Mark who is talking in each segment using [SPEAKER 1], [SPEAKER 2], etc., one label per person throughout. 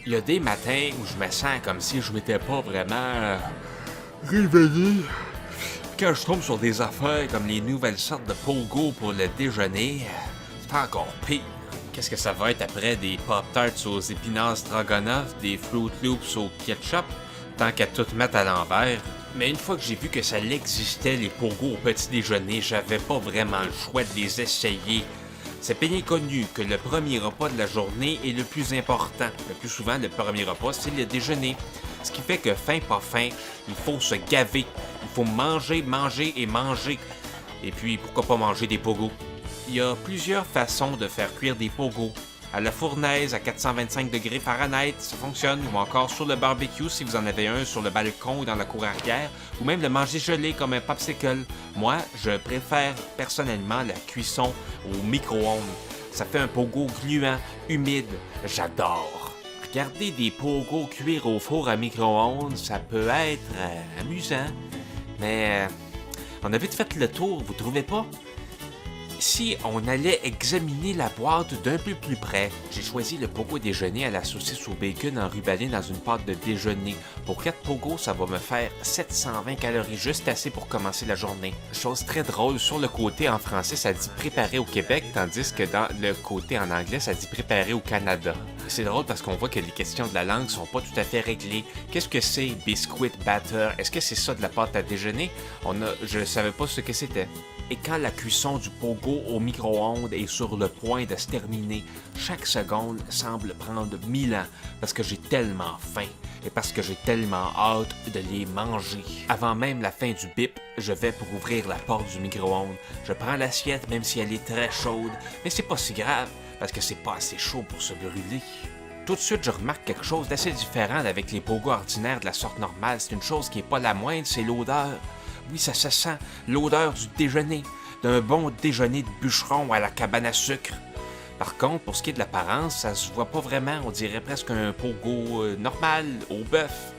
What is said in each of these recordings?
[SPEAKER 1] Il y a des matins où je me sens comme si je m'étais pas vraiment réveillé. Quand je tombe sur des affaires comme les nouvelles sortes de pogo pour le déjeuner, c'est encore pire. Qu'est-ce que ça va être après des Pop-Tarts aux épinards stroganoff, des Fruit Loops au ketchup, tant qu'à tout mettre à l'envers? Mais une fois que j'ai vu que ça existait, les pogos au petit déjeuner, j'avais pas vraiment le choix de les essayer. C'est bien connu que le premier repas de la journée est le plus important. Le plus souvent, le premier repas, c'est le déjeuner. Ce qui fait que faim pas faim, il faut se gaver. Il faut manger, manger et manger. Et puis, pourquoi pas manger des pogos? Il y a plusieurs façons de faire cuire des pogos. À la fournaise, à 425 degrés Fahrenheit, ça fonctionne, ou encore sur le barbecue si vous en avez un sur le balcon ou dans la cour arrière, ou même le manger gelé comme un popsicle. Moi, je préfère personnellement la cuisson au micro-ondes. Ça fait un pogo gluant, humide, j'adore. Regarder des pogos cuire au four à micro-ondes, ça peut être amusant, mais on a vite fait le tour, vous trouvez pas? Si on allait examiner la boîte d'un peu plus près, j'ai choisi le pogo déjeuner à la saucisse au bacon enrubanné dans une pâte de déjeuner. Pour 4 pogos, ça va me faire 720 calories, juste assez pour commencer la journée. Chose très drôle, sur le côté en français, ça dit préparé au Québec, tandis que dans le côté en anglais, ça dit préparé au Canada. C'est drôle parce qu'on voit que les questions de la langue sont pas tout à fait réglées. Qu'est-ce que c'est biscuit batter? Est-ce que c'est ça de la pâte à déjeuner? Je savais pas ce que c'était. Et quand la cuisson du pogo au micro-ondes est sur le point de se terminer, chaque seconde semble prendre 1000 ans parce que j'ai tellement faim et parce que j'ai tellement hâte de les manger. Avant même la fin du bip, je vais pour ouvrir la porte du micro-ondes. Je prends l'assiette même si elle est très chaude, mais c'est pas si grave parce que c'est pas assez chaud pour se brûler. Tout de suite, je remarque quelque chose d'assez différent avec les pogos ordinaires de la sorte normale. C'est une chose qui est pas la moindre, c'est l'odeur. Oui, ça se sent, l'odeur du déjeuner, d'un bon déjeuner de bûcheron à la cabane à sucre. Par contre, pour ce qui est de l'apparence, ça se voit pas vraiment, on dirait presque un pogo normal, au bœuf.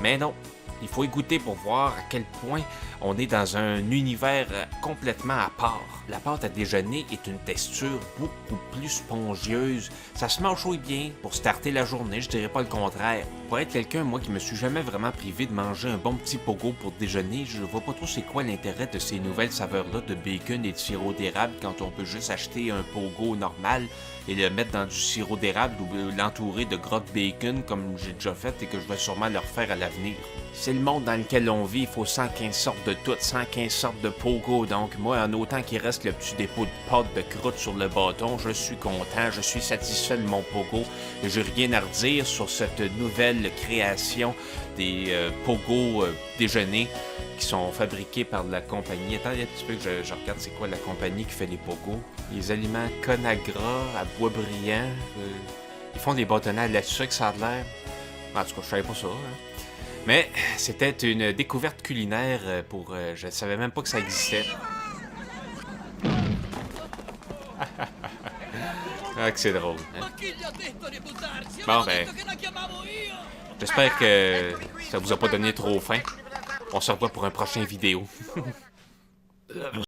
[SPEAKER 1] Mais non, il faut y goûter pour voir à quel point on est dans un univers complètement à part. La pâte à déjeuner est une texture beaucoup plus spongieuse. Ça se mange chaud et bien pour starter la journée, je dirais pas le contraire. Pour être quelqu'un, moi, qui me suis jamais vraiment privé de manger un bon petit pogo pour déjeuner, je vois pas trop c'est quoi l'intérêt de ces nouvelles saveurs-là de bacon et de sirop d'érable quand on peut juste acheter un pogo normal et le mettre dans du sirop d'érable ou l'entourer de grottes bacon comme j'ai déjà fait et que je vais sûrement le refaire à l'avenir. C'est le monde dans lequel on vit, il faut 115 sortes de toutes, 115 sortes de pogo, donc moi, en autant qu'il reste le petit dépôt de pâte de croûte sur le bâton, je suis content, je suis satisfait de mon pogo et j'ai rien à redire sur cette nouvelle création des pogo déjeuner qui sont fabriqués par la compagnie. Attendez un petit peu que je regarde c'est quoi la compagnie qui fait les pogos. Les aliments Conagra à Boisbriand. Ils font des bâtonnets à la sucre, ça a l'air. En tout cas, je savais pas ça. Hein. Mais c'était une découverte culinaire pour... je savais même pas que ça existait. Ah, que c'est drôle. Hein? Bon, ben... J'espère que ça vous a pas donné trop faim. On se revoit pour un prochain vidéo.